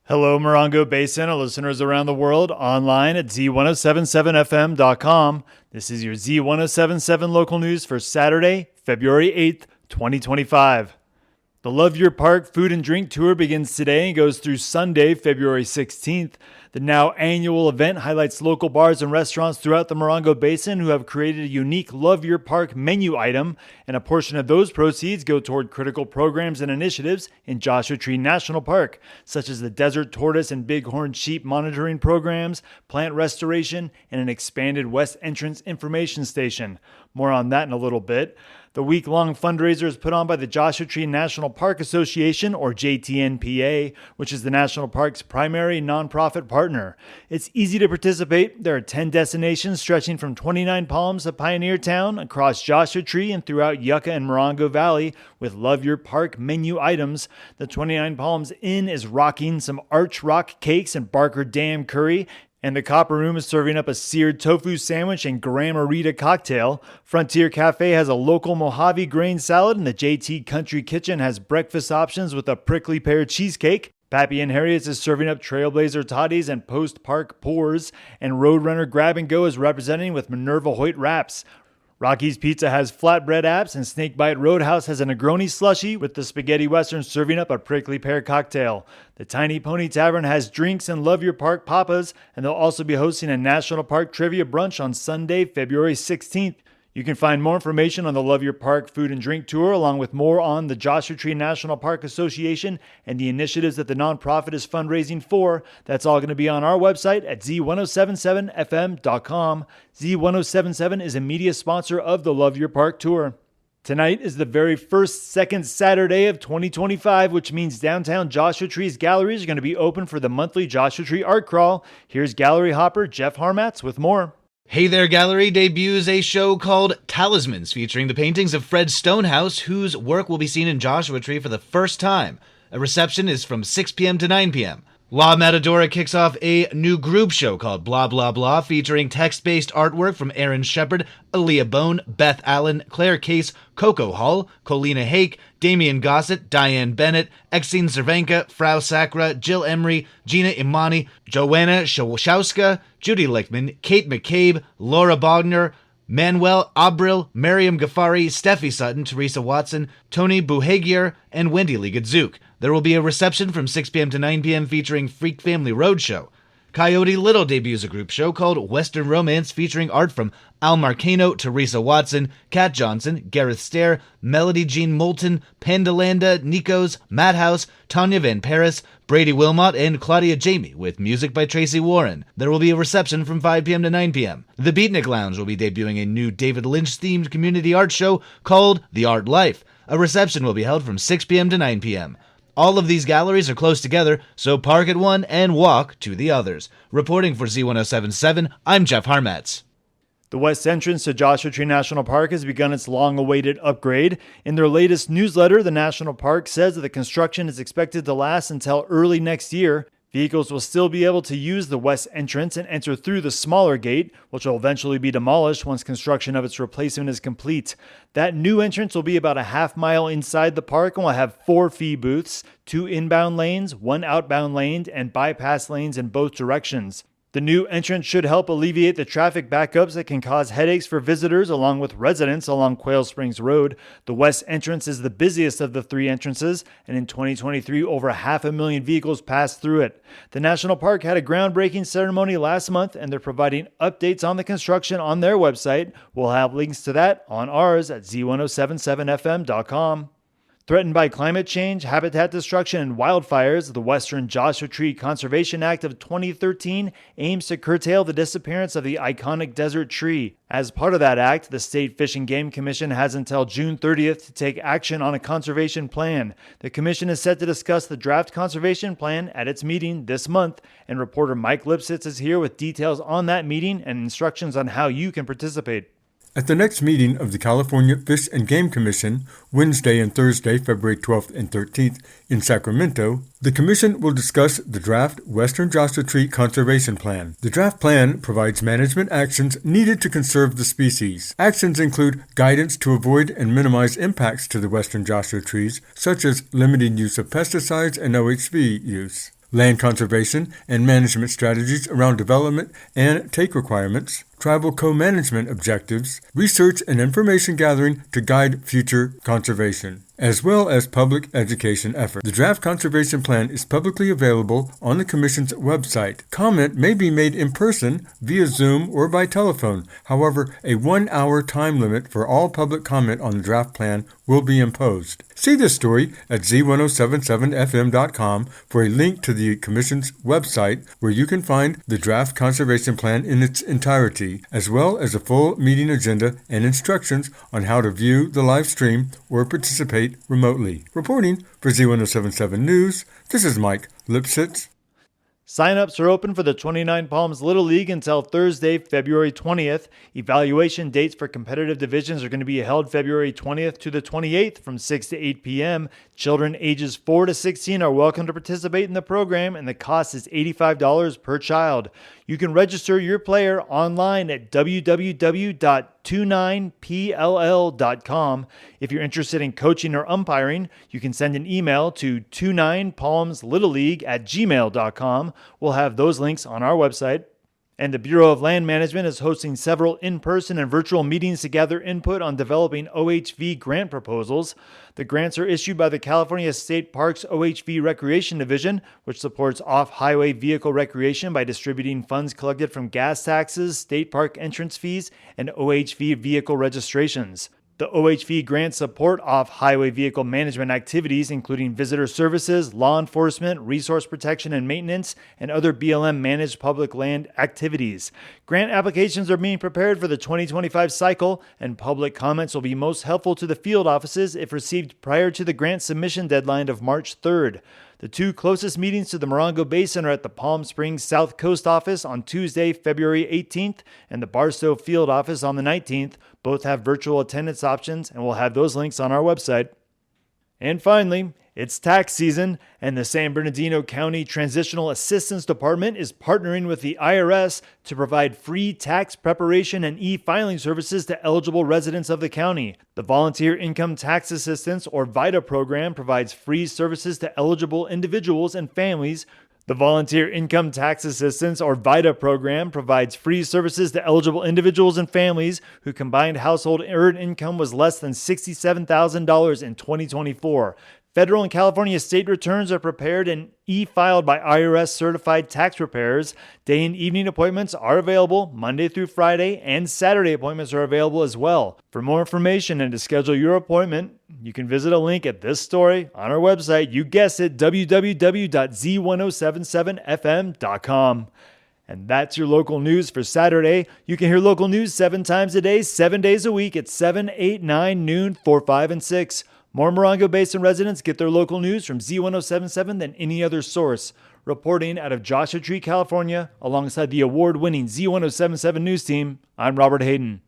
Hello, Morongo Basin, and listeners around the world, online at Z107.7fm.com. This is your Z107.7 local news for Saturday, February 8th, 2025. The Love Your Park Food and Drink Tour begins today and goes through Sunday, February 16th. The now annual event highlights local bars and restaurants throughout the Morongo Basin who have created a unique Love Your Park menu item, and a portion of those proceeds go toward critical programs and initiatives in Joshua Tree National Park, such as the desert tortoise and bighorn sheep monitoring programs, plant restoration, and an expanded west entrance information station. More on that in a little bit. The week-long fundraiser is put on by the Joshua Tree National Park Association, or JTNPA, which is the national park's primary nonprofit partner. It's easy to participate. There are 10 destinations stretching from 29 Palms of Pioneer Town across Joshua Tree and throughout Yucca and Morongo Valley with Love Your Park menu items. The 29 Palms Inn is rocking some Arch Rock cakes and Barker Dam curry, and the Copper Room is serving up a seared tofu sandwich and Grandma-Rita cocktail. Frontier Cafe has a local Mojave grain salad, and the JT Country Kitchen has breakfast options with a prickly pear cheesecake. Pappy and Harriet's is serving up Trailblazer toddies and post-park pours, and Roadrunner Grab and Go is representing with Minerva Hoyt wraps. Rocky's Pizza has flatbread apps, and Snakebite Roadhouse has a Negroni slushie with the Spaghetti Western serving up a prickly pear cocktail. The Tiny Pony Tavern has drinks and Love Your Park papas, and they'll also be hosting a National Park Trivia Brunch on Sunday, February 16th. You can find more information on the Love Your Park Food and Drink Tour, along with more on the Joshua Tree National Park Association and the initiatives that the nonprofit is fundraising for. That's all going to be on our website at Z107.7fm.com. Z107.7 is a media sponsor of the Love Your Park Tour. Tonight is the very second Saturday of 2025, which means downtown Joshua Tree's galleries are going to be open for the monthly Joshua Tree Art Crawl. Here's gallery hopper Jeff Harmatz with more. Hey There Gallery debuts a show called Talismans, featuring the paintings of Fred Stonehouse, whose work will be seen in Joshua Tree for the first time. A reception is from 6 p.m. to 9 p.m. La Matadora kicks off a new group show called Blah Blah Blah, featuring text-based artwork from Aaron Shepard, Aaliyah Bone, Beth Allen, Claire Case, Coco Hall, Colina Hake, Damian Gossett, Diane Bennett, Exene Cervenka, Frau Sacra, Jill Emery, Gina Imani, Joanna Shawshowska, Judy Lichtman, Kate McCabe, Laura Bogner, Manuel Abril, Miriam Ghaffari, Steffi Sutton, Teresa Watson, Tony Buhagier, and Wendy Ligadzouk. There will be a reception from 6 p.m. to 9 p.m. featuring Freak Family Roadshow. Coyote Little debuts a group show called Western Romance, featuring art from Al Marcano, Teresa Watson, Kat Johnson, Gareth Stair, Melody Jean Moulton, Pandalanda, Nikos, Madhouse, Tanya Van Paris, Brady Wilmot, and Claudia Jamie, with music by Tracy Warren. There will be a reception from 5 p.m. to 9 p.m. The Beatnik Lounge will be debuting a new David Lynch-themed community art show called The Art Life. A reception will be held from 6 p.m. to 9 p.m. All of these galleries are close together, so park at one and walk to the others. Reporting for Z107.7, I'm Jeff Harmatz. The west entrance to Joshua Tree National Park has begun its long-awaited upgrade. In their latest newsletter, the National Park says that the construction is expected to last until early next year. Vehicles will still be able to use the west entrance and enter through the smaller gate, which will eventually be demolished once construction of its replacement is complete. That new entrance will be about a half mile inside the park and will have 4 fee booths, 2 inbound lanes, 1 outbound lane, and bypass lanes in both directions. The new entrance should help alleviate the traffic backups that can cause headaches for visitors along with residents along Quail Springs Road. The west entrance is the busiest of the 3 entrances, and in 2023, over 500,000 vehicles passed through it. The National Park had a groundbreaking ceremony last month, and they're providing updates on the construction on their website. We'll have links to that on ours at Z107.7fm.com. Threatened by climate change, habitat destruction, and wildfires, the Western Joshua Tree Conservation Act of 2013 aims to curtail the disappearance of the iconic desert tree. As part of that act, the State Fish and Game Commission has until June 30th to take action on a conservation plan. The commission is set to discuss the draft conservation plan at its meeting this month, and reporter Mike Lipsitz is here with details on that meeting and instructions on how you can participate. At the next meeting of the California Fish and Game Commission, Wednesday and Thursday, February 12th and 13th, in Sacramento, the Commission will discuss the draft Western Joshua Tree Conservation Plan. The draft plan provides management actions needed to conserve the species. Actions include guidance to avoid and minimize impacts to the Western Joshua trees, such as limiting use of pesticides and OHV use. land conservation and management strategies around development and take requirements, tribal co-management objectives, research and information gathering to guide future conservation, as well as public education efforts. The draft conservation plan is publicly available on the Commission's website. Comment may be made in person, via Zoom, or by telephone. However, a 1-hour time limit for all public comment on the draft plan will be imposed. See this story at Z107.7fm.com for a link to the Commission's website where you can find the draft conservation plan in its entirety, as well as a full meeting agenda and instructions on how to view the live stream or participate remotely. Reporting for Z107.7 News, this is Mike Lipsitz. Sign-ups are open for the 29 Palms Little League until Thursday, February 20th. Evaluation dates for competitive divisions are going to be held February 20th to the 28th from 6 to 8 p.m. Children ages 4 to 16 are welcome to participate in the program, and the cost is $85 per child. You can register your player online at www.29pll.com. If you're interested in coaching or umpiring, you can send an email to 29palmslittleleague@gmail.com. We'll have those links on our website. And the Bureau of Land Management is hosting several in-person and virtual meetings to gather input on developing OHV grant proposals. The grants are issued by the California State Parks OHV Recreation Division, which supports off-highway vehicle recreation by distributing funds collected from gas taxes, state park entrance fees, and OHV vehicle registrations. The OHV grants support off-highway vehicle management activities, including visitor services, law enforcement, resource protection and maintenance, and other BLM-managed public land activities. Grant applications are being prepared for the 2025 cycle, and public comments will be most helpful to the field offices if received prior to the grant submission deadline of March 3rd. The two closest meetings to the Morongo Basin are at the Palm Springs South Coast office on Tuesday, February 18th, and the Barstow Field office on the 19th. Both have virtual attendance options, and we'll have those links on our website. And finally, it's tax season, and the San Bernardino County Transitional Assistance Department is partnering with the IRS to provide free tax preparation and e-filing services to eligible residents of the county. The Volunteer Income Tax Assistance, or VITA program, provides free services to eligible individuals and families. The Volunteer Income Tax Assistance, or VITA program, provides free services to eligible individuals and families whose combined household earned income was less than $67,000 in 2024. Federal and California state returns are prepared and e-filed by IRS certified tax preparers. Day and evening appointments are available Monday through Friday, and Saturday appointments are available as well. For more information and to schedule your appointment, you can visit a link at this story on our website. You guessed it, www.z107.7fm.com. And that's your local news for Saturday. You can hear local news 7 times a day, 7 days a week at 7, 8, 9, noon, 4, 5, and 6. More Morongo Basin residents get their local news from Z107.7 than any other source. Reporting out of Joshua Tree, California, alongside the award-winning Z107.7 news team, I'm Robert Hayden.